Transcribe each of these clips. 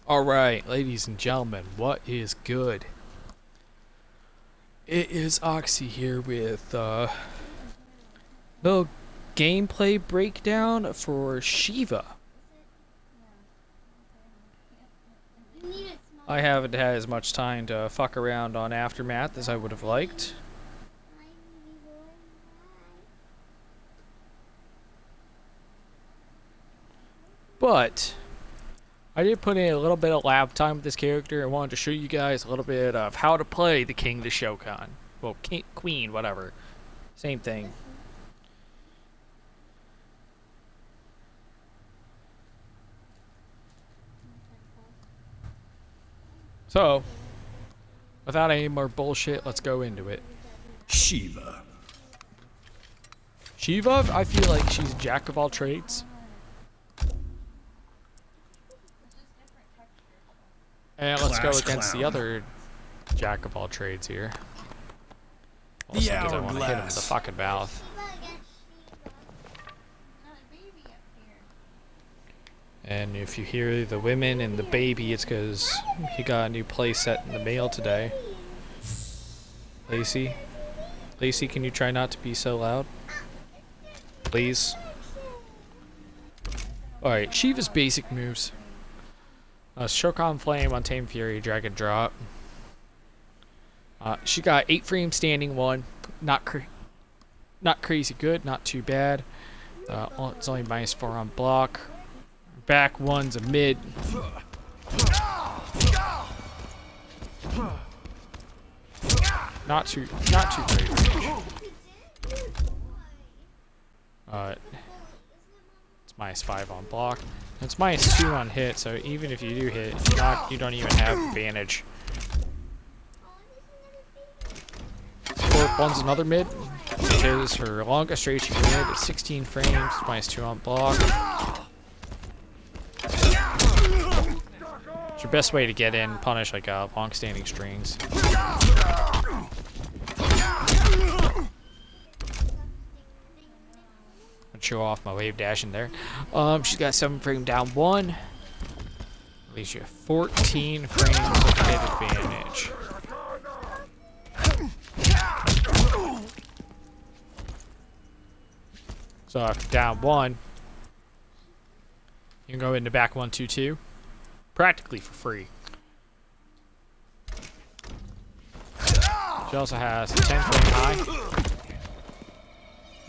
Alright, ladies and gentlemen, what is good? It is Oxy here with little gameplay breakdown for Sheeva. I haven't had as much time to fuck around on Aftermath as I would have liked. But I did put in a little bit of lab time with this character and wanted to show you guys a little bit of how to play the King to SHOKAN. Well, king, queen, whatever. Same thing. So, without any more bullshit, let's go into it. Sheeva. Sheeva, I feel like she's a jack of all trades. And let's go against the other jack of all trades here. Also, because I want to hit him in the fucking mouth. And if you hear the women and the baby, it's because he got a new playset in the mail today. Lacey? Lacey, can you try not to be so loud? Please? Alright, Sheeva's basic moves. SHOKAN Flame, Untamed Fury, Dragon Drop. She got 8 frame standing one. Not crazy good, not too bad. It's only -4 on block. Back one's a mid. Not too great range. It's -5 on block. It's -2 on hit, so even if you do hit, you don't even have advantage. One's another mid. Because her longest range mid is 16 frames, -2 on block. It's your best way to get in, punish like long-standing strings. Show off my wave dash in there. She's got 7 frame down 1. At least you have 14 frames of hit advantage. So if you're down 1, you can go into back 1-2-2 practically for free. She also has a 10 frame high.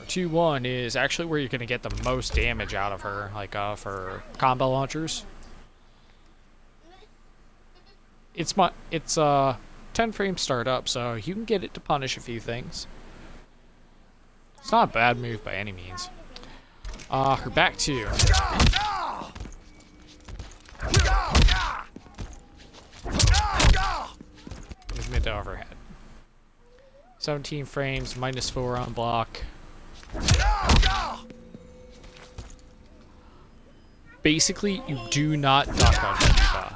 2-1 is actually where you're going to get the most damage out of her, like for combo launchers. It's 10 frame startup, so you can get it to punish a few things. It's not a bad move by any means. Her back 2. Is mid to overhead. 17 frames, -4 on block. Basically, you do not duck on Sheeva.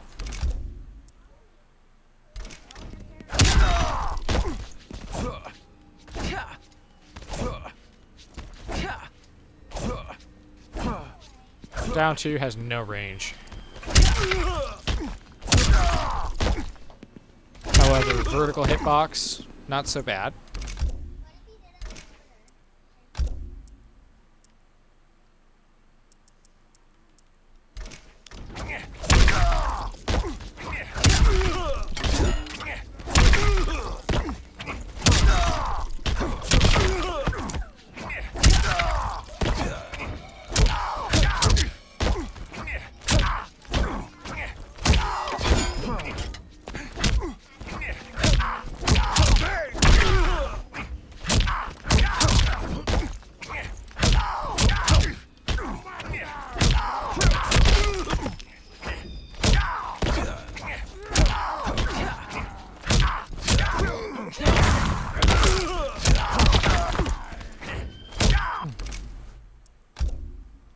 Down 2 has no range. However, vertical hitbox, not so bad.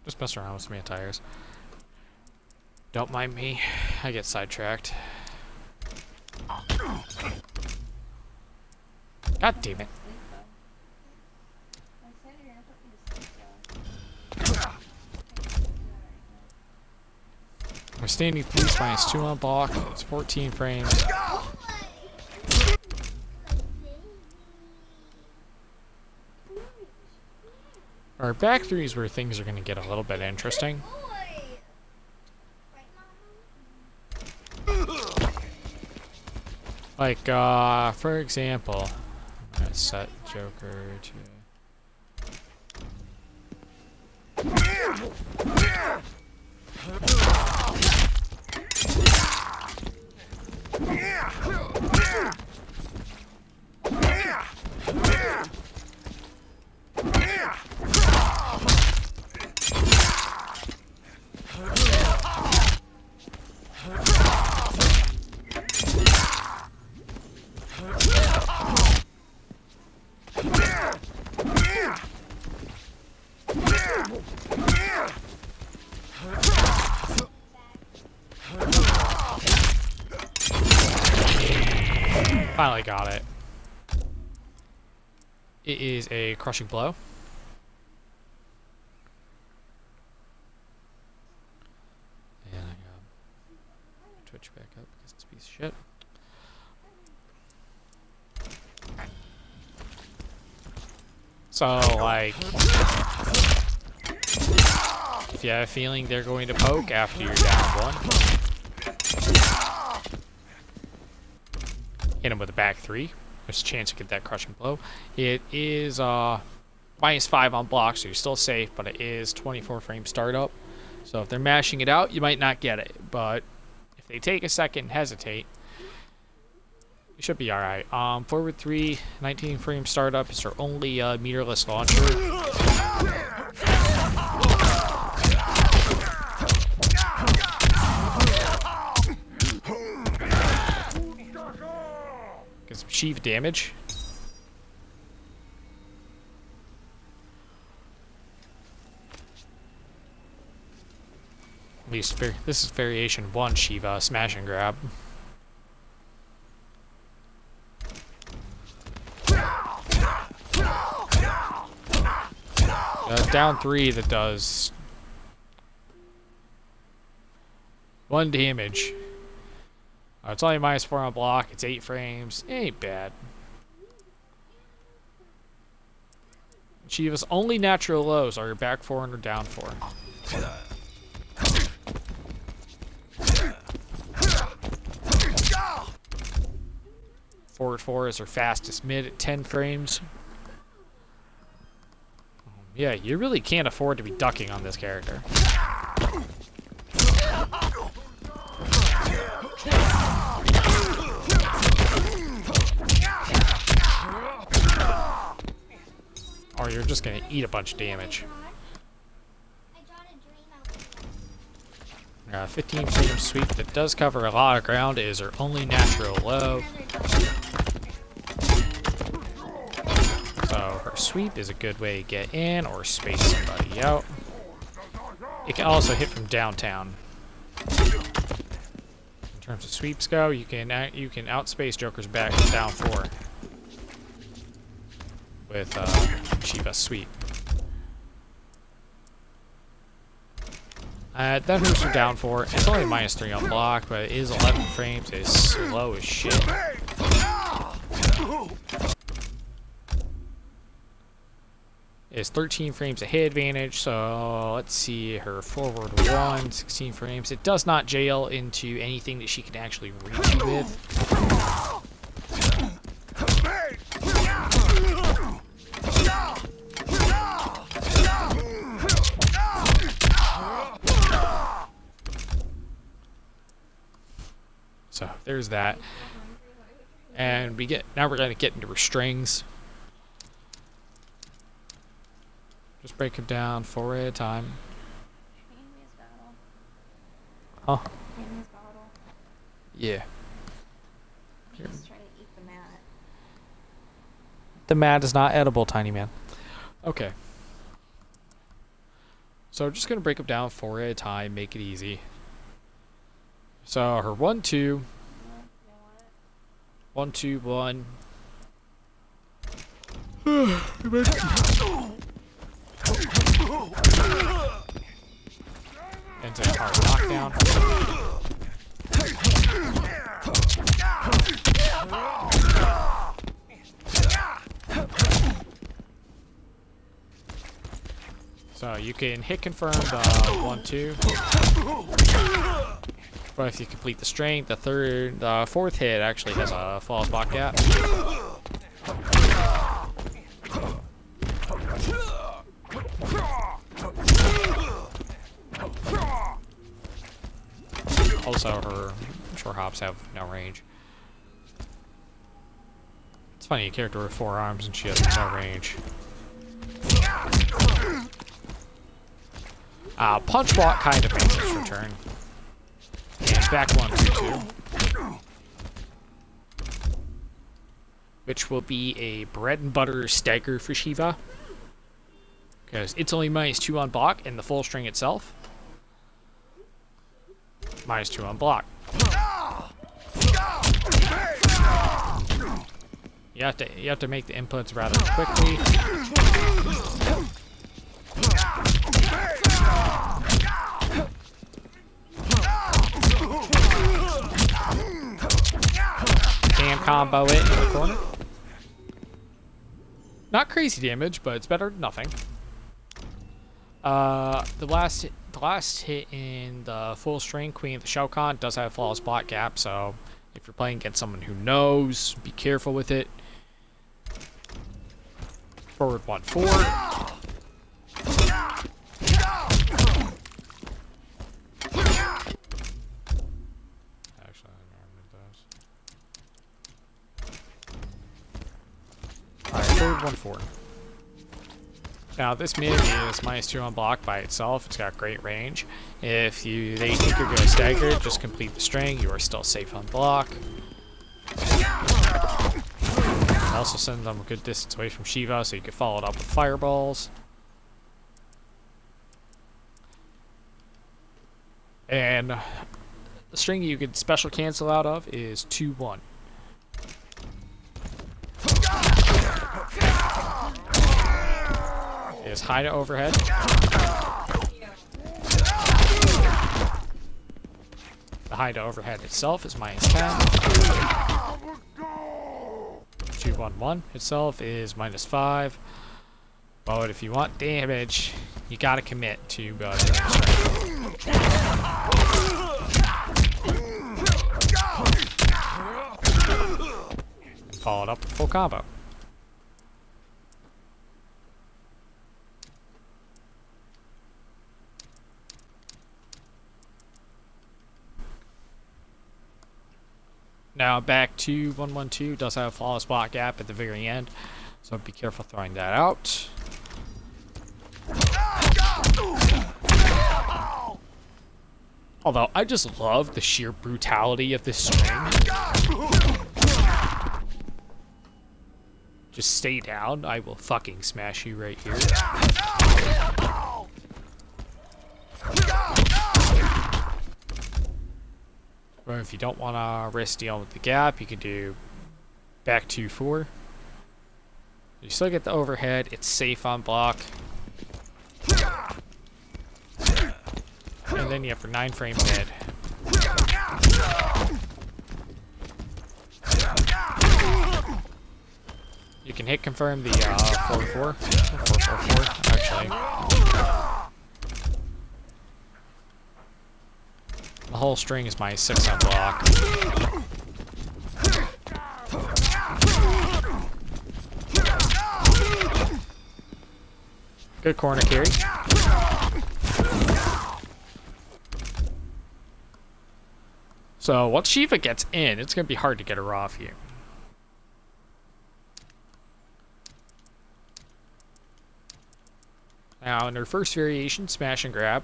Just mess around with some tires. Don't mind me. I get sidetracked. God damn it. Our standing police -2 on block. It's 14 frames. Our back three is where things are going to get a little bit interesting. Like, for example, I'm going to set Joker to... Finally got it. It is a crushing blow. And I got Twitch back up because it's a piece of shit. So, like, if you have a feeling they're going to poke after you're down one, hit him with a back three. There's a chance to get that crushing blow. It is -5 on block, so you're still safe, but it is 24 frame startup. So if they're mashing it out, you might not get it. But if they take a second and hesitate, you should be alright. Forward 3, 19 frame startup is our only meterless launcher. Get some Sheeva damage. At least this is variation 1 Sheeva smash and grab. Down 3 that does 1 damage. It's only -4 on block. It's 8 frames. It ain't bad. Sheeva's only natural lows are your back 4 and her down 4. Forward 4 is her fastest mid at 10 frames. Yeah, you really can't afford to be ducking on this character. Or you're just gonna eat a bunch of damage. 15 frame sweep that does cover a lot of ground is her only natural low. So her sweep is a good way to get in or space somebody out. It can also hit from downtown. In terms of sweeps go, you can outspace Joker's back down 4 with Sheeva's sweep. Then who's her down 4? It's only -3 on block, but it is 11 frames. It's slow as shit. It's 13 frames of hit advantage, so let's see, her forward 1, 16 frames. It does not jail into anything that she can actually reach you with. So there's that. And now we're gonna get into her strings. Just break them down 4 at a time. Huh? Yeah. He's trying to eat the mat. The mat is not edible, tiny man. Okay. So we're just gonna break them down 4 at a time, make it easy. So her 1, 2. 1, 2, 1. Ends in a hard knockdown. So you can hit confirm the 1-2. But if you complete the string, the fourth hit actually has a flawless block gap. Also, her short hops have no range. It's funny, a character with 4 arms and she has no range. Punch block kind of makes its return. And back 1-2-2. Which will be a bread and butter stagger for Sheeva. Because it's only -2 on block and the full string itself. -2 on block. You have to make the inputs rather quickly. Can combo it in the corner. Not crazy damage, but it's better than nothing. The last hit in the full string, Queen of the Shokan, does have flawless block gap, so if you're playing against someone who knows, be careful with it. Forward 1-4. Actually, I normally does. Alright, forward 1-4. Now this mid is -2 on block by itself. It's got great range. If they think you're going to stagger it, just complete the string. You are still safe on block. It also sends them a good distance away from Sheeva, so you can follow it up with fireballs. And the string you could special cancel out of is 2-1. Is high to overhead. The high to overhead itself is -10. 2-1-1 itself is -5. But if you want damage, you gotta commit to follow it up with full combo. Now back to 1-1-2, does have a flawless block gap at the very end, so be careful throwing that out. Although I just love the sheer brutality of this string. Just stay down, I will fucking smash you right here. Or if you don't want to risk dealing with the gap, you can do back 2-4. You still get the overhead, it's safe on block. And then you have your 9-frame mid. You can hit confirm the 4-4. 4-4-4, actually. The whole string is -6 on block. Good corner carry. So once Sheeva gets in, it's going to be hard to get her off you. Now in her first variation, smash and grab,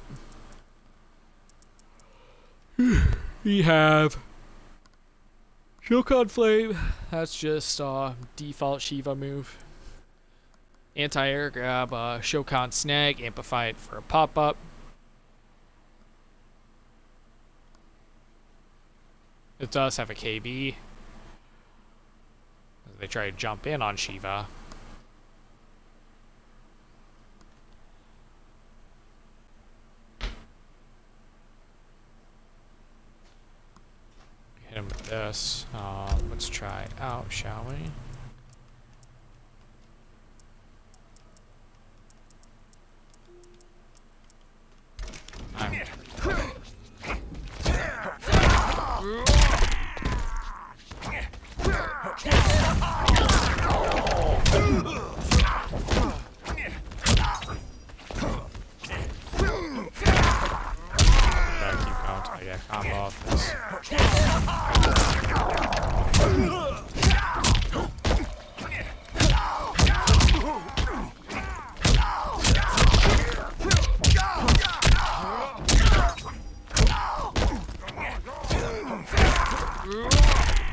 we have Shokan Flame. That's just default Sheeva move. Anti-air grab, Shokan Snag, amplify it for a pop-up. It does have a KB. They try to jump in on Sheeva. this. Let's try it out, shall we? Combo off this.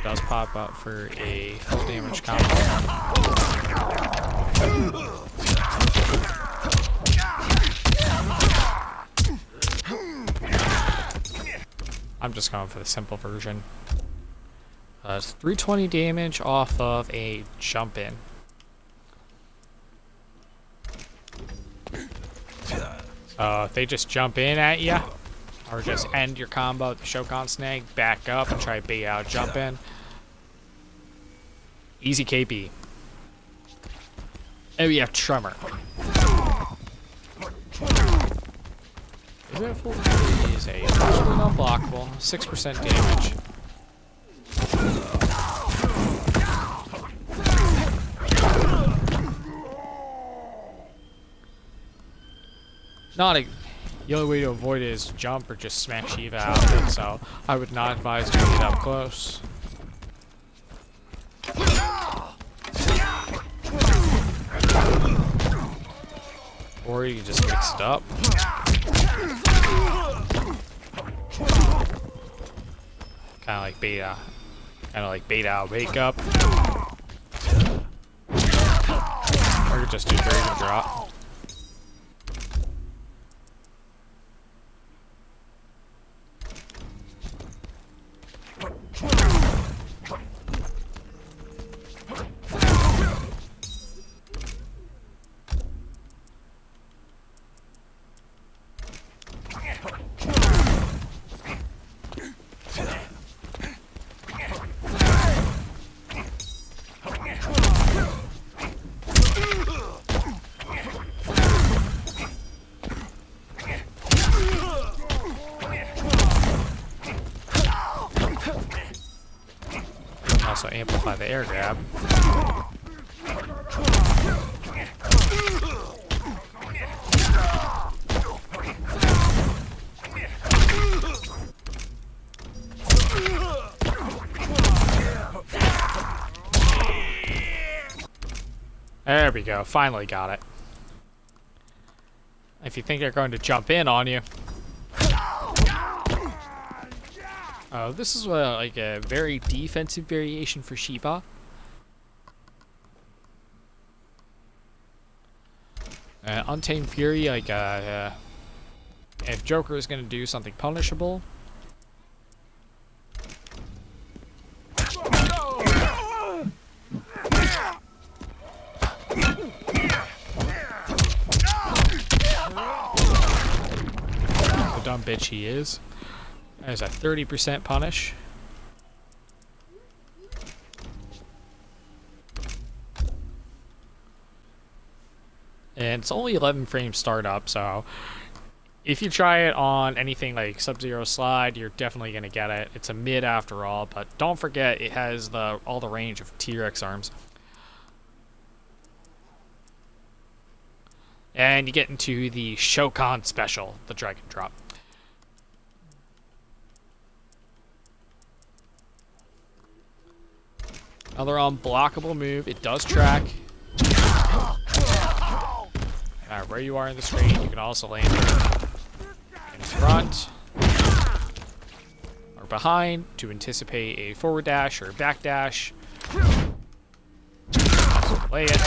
Does pop up for a full damage combo. I'm just going for the simple version. It's 320 damage off of a jump in. So if they just jump in at you, or just end your combo with the Shokan snag, back up and try to bait out jump in. Easy KP. And we have Tremor. Is it a full? It is a virtually unblockable, 6% damage. The only way to avoid it is jump or just smack Sheeva out of it, so I would not advise doing it up close. Or you can just mix it up. Kind of like beta, wake up. Or you could just do Dragon Drop. Also amplify the air grab. There we go, finally got it. If you think they're going to jump in on you. This is like a very defensive variation for Sheeva. Untamed Fury, like if Joker is going to do something punishable. The dumb bitch he is. There's a 30% punish. And it's only 11 frames startup, so if you try it on anything like Sub-Zero Slide, you're definitely going to get it. It's a mid after all, but don't forget it has all the range of T-Rex arms. And you get into the Shokan special, the Dragon Drop. Another unblockable move. It does track. Where you are in the screen, you can also land in front or behind to anticipate a forward dash or back dash. Also delay it.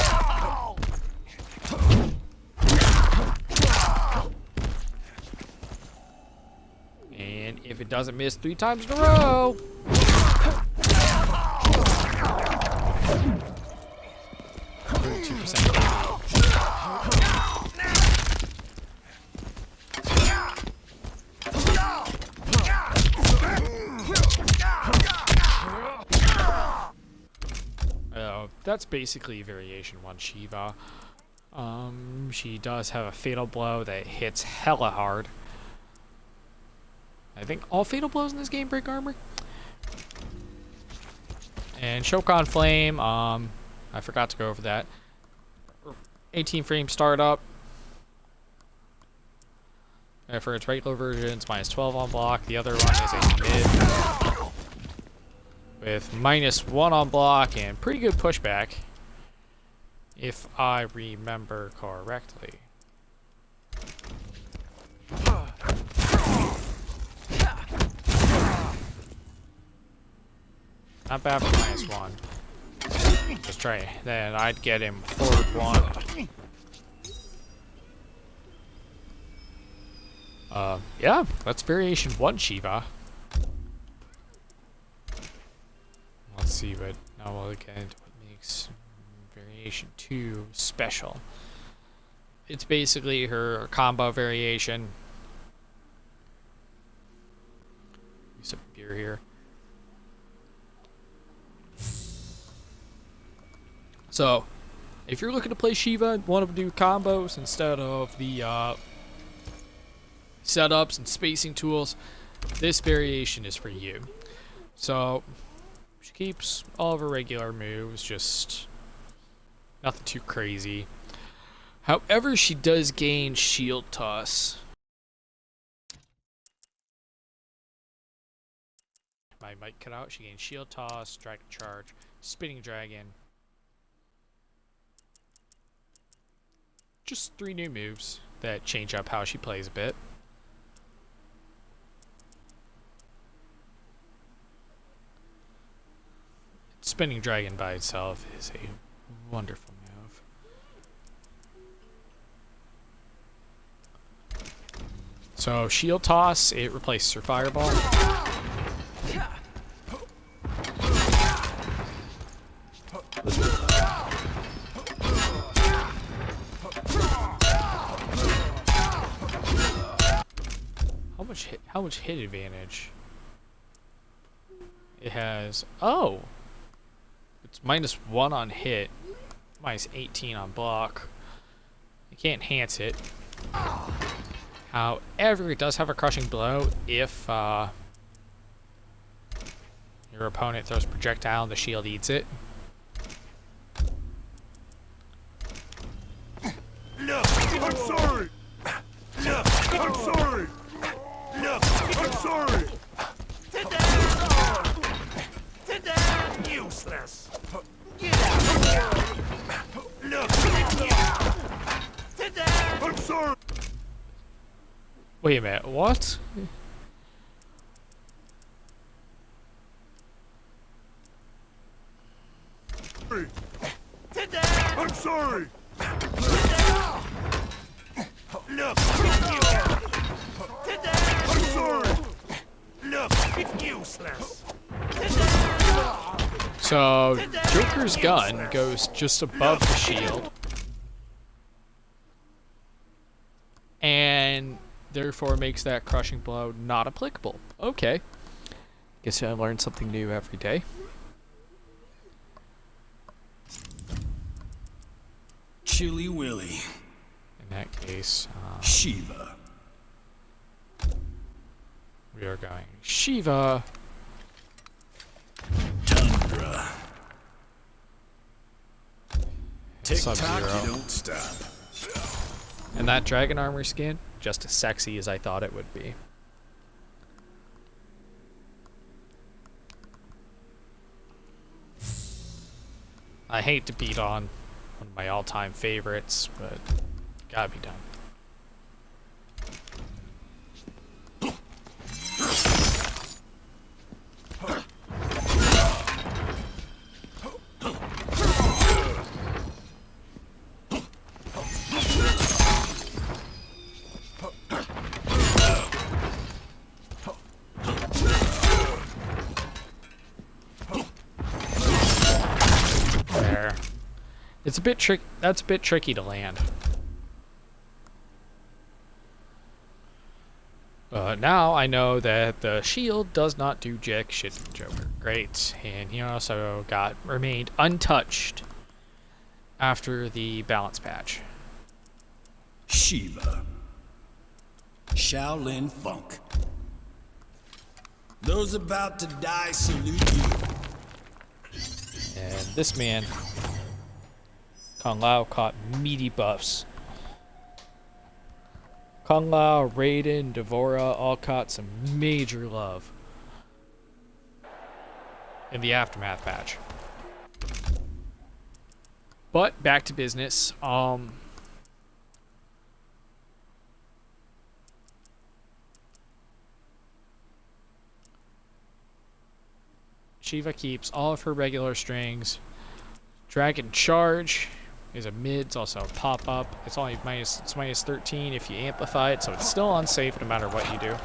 And if it doesn't miss 3 times in a row, that's basically variation 1 Sheeva. She does have a fatal blow that hits hella hard. I think all fatal blows in this game break armor. And Shokan Flame, I forgot to go over that. 18 frame startup. And for its regular version, it's -12 on block. The other one is a mid with -1 on block and pretty good pushback, if I remember correctly. Not bad for -1. Just try. Then I'd get him forward 1. Yeah, that's variation 1 Sheeva. Let's see what. Now we'll look into what makes variation 2 special. It's basically her combo variation. Use some beer here. So, if you're looking to play Sheeva and want to do combos instead of the setups and spacing tools, this variation is for you. So, she keeps all of her regular moves, just nothing too crazy. However, she does gain shield toss. My mic cut out. She gains shield toss, dragon charge, spinning dragon. Just 3 new moves that change up how she plays a bit. Spinning dragon by itself is a wonderful move. So shield toss, it replaces her fireball. How much hit advantage? It has, oh, it's -1 on hit, -18 on block. You can't enhance it. However, it does have a crushing blow if your opponent throws a projectile and the shield eats it. No, I'm sorry. No, I'm sorry. No, I'm sorry. Today, useless. Get out. Look, today. I'm sorry. Wait a minute, what? Today. I'm sorry. Look, today. I'm sorry. Look, it's useless. So, Joker's gun goes just above the shield. And therefore makes that crushing blow not applicable. Okay. Guess I learned something new every day. Chilly Willy. In that case, Sheeva. we are going Sheeva. Tundra. Tick tock, Sub-Zero. you don't stop. And that dragon armor skin, just as sexy as I thought it would be. I hate to beat on one of my all-time favorites, but gotta be done. There. It's a bit trick. That's a bit tricky to land. Now I know that the shield does not do jack shit to the Joker. Great. And he also remained untouched after the balance patch. Sheeva. Shaolin Funk. Those about to die salute you. And this man, Kung Lao, caught meaty buffs. Kung Lao, Raiden, Devora all caught some major love in the Aftermath patch. But back to business. Sheeva keeps all of her regular strings. Dragon Charge is a mid, it's also a pop-up. It's only minus 13 if you amplify it, so it's still unsafe no matter what you do.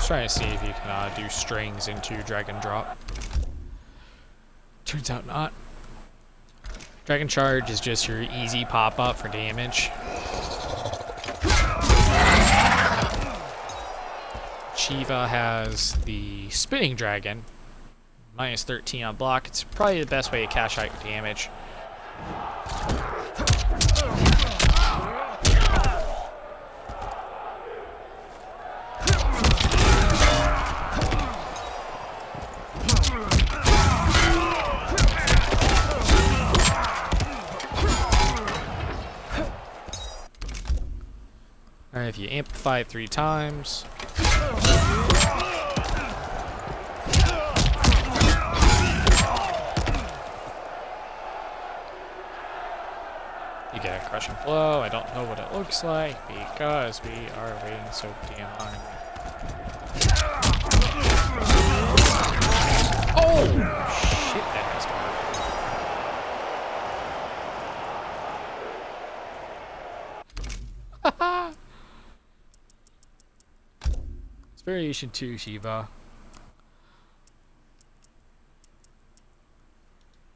Trying to see if you can do strings into Dragon Drop. Turns out not. Dragon Charge is just your easy pop-up for damage. Sheeva has the Spinning Dragon. Minus 13 on block. It's probably the best way to cash out your damage. Alright, if you amplify it 3 times. You get a crushing blow. I don't know what it looks like because we are waiting so damn long. Oh! Shit, that has to hurt. It's variation 2, Sheeva.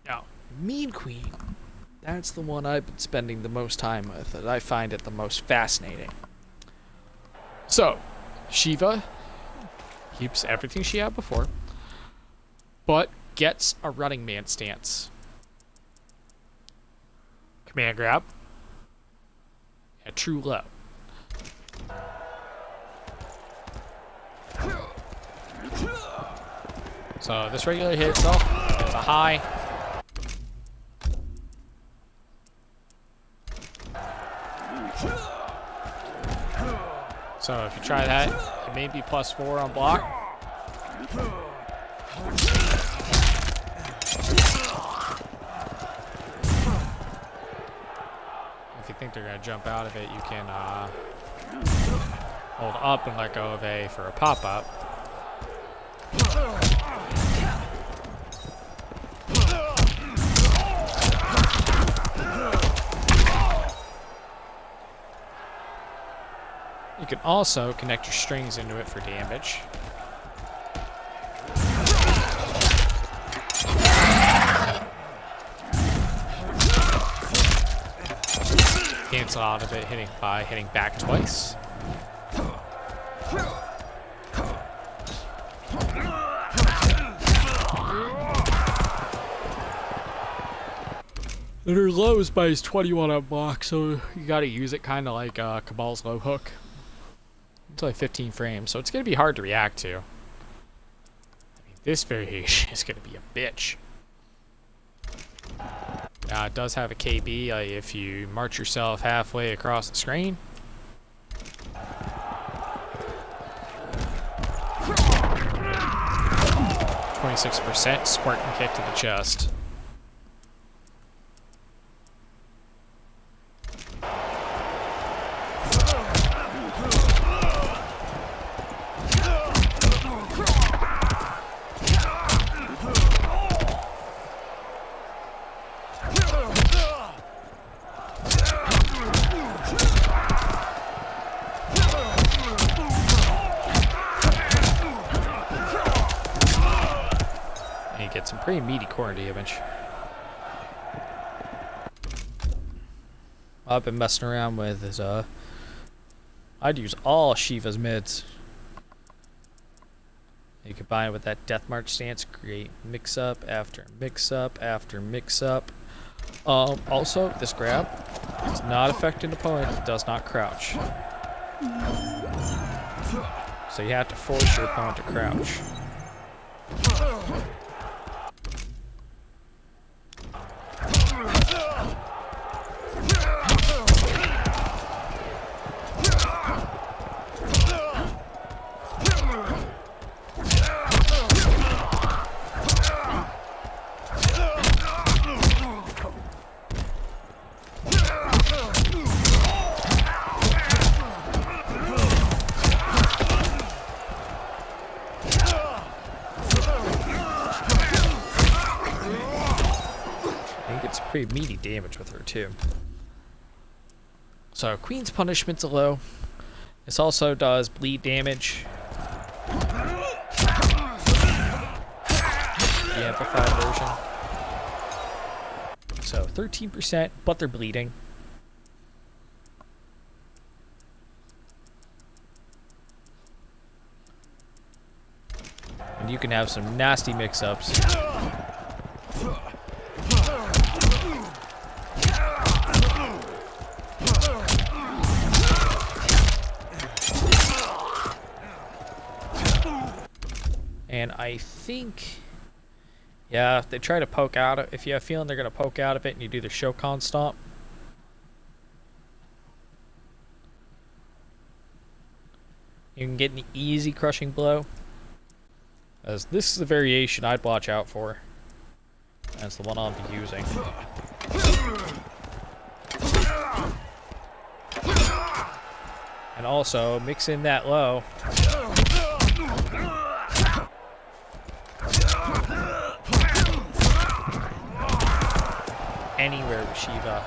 Now, Mean Queen. That's the one I've been spending the most time with, and I find it the most fascinating. So, Sheeva keeps everything she had before, but gets a running man stance. Command grab. And true low. So this regular hit itself, it's a high. So if you try that, it may be +4 on block. If you think they're going to jump out of it, you can hold up and let go of A for a pop-up. You can also connect your strings into it for damage. Cancel out of it by hitting back twice. And her low is by his 21 on block, so you gotta use it kind of like Cabal's low hook. It's only 15 frames, so it's gonna be hard to react to. I mean, this variation is gonna be a bitch. Now it does have a KB if you march yourself halfway across the screen. %, Spartan kick to the chest. Get some pretty meaty core damage. I've been messing around with is I'd use all Sheeva's mids. You combine it with that death march stance, create mix up after mix up after mix up. Also, this grab does not affect an opponent. It does not crouch. So you have to force your opponent to crouch. Pretty meaty damage with her too. So Queen's Punishment's a low. This also does bleed damage. The amplified version. So 13%, but they're bleeding. And you can have some nasty mix-ups. And I think, yeah, if they try to poke out, if you have a feeling they're going to poke out of it and you do the SHOKAN stomp, you can get an easy crushing blow. As this is the variation I'd watch out for. That's the one I'll be using. And also, mix in that low. Anywhere with Sheeva.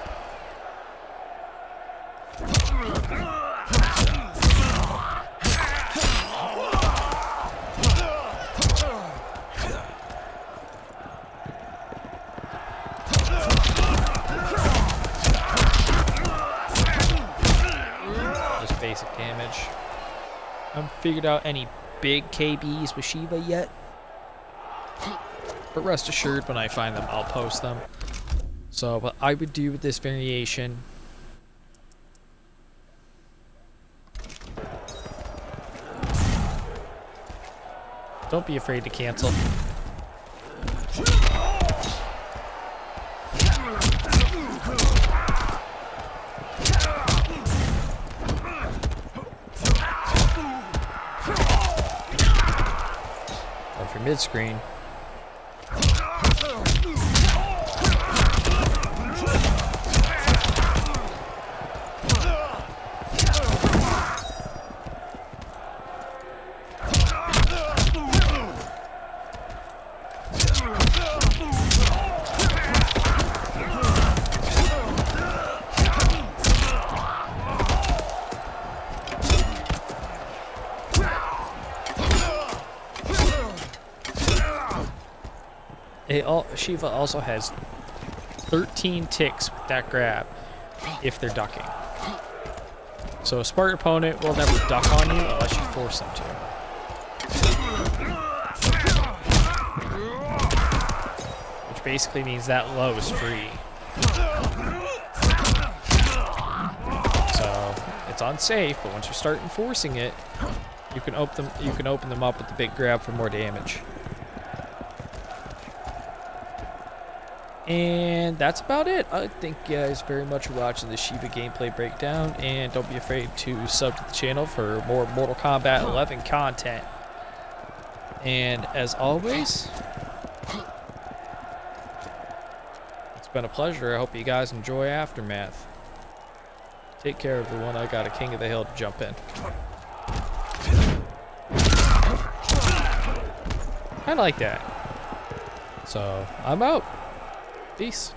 Just basic damage. I haven't figured out any big KBs with Sheeva yet. But rest assured, when I find them, I'll post them. So, what I would do with this variation, don't be afraid to cancel. Or for mid-screen, Sheeva also has 13 ticks with that grab if they're ducking. So a Spartan opponent will never duck on you unless you force them to. Which basically means that low is free. So it's unsafe, but once you start enforcing it, you can open them up with the big grab for more damage. And that's about it. I thank you guys very much for watching the Sheeva gameplay breakdown, and don't be afraid to sub to the channel for more Mortal Kombat 11 content. And as always, it's been a pleasure. I hope you guys enjoy Aftermath. Take care, everyone. I got a King of the Hill to jump in. I like that. So, I'm out. Peace.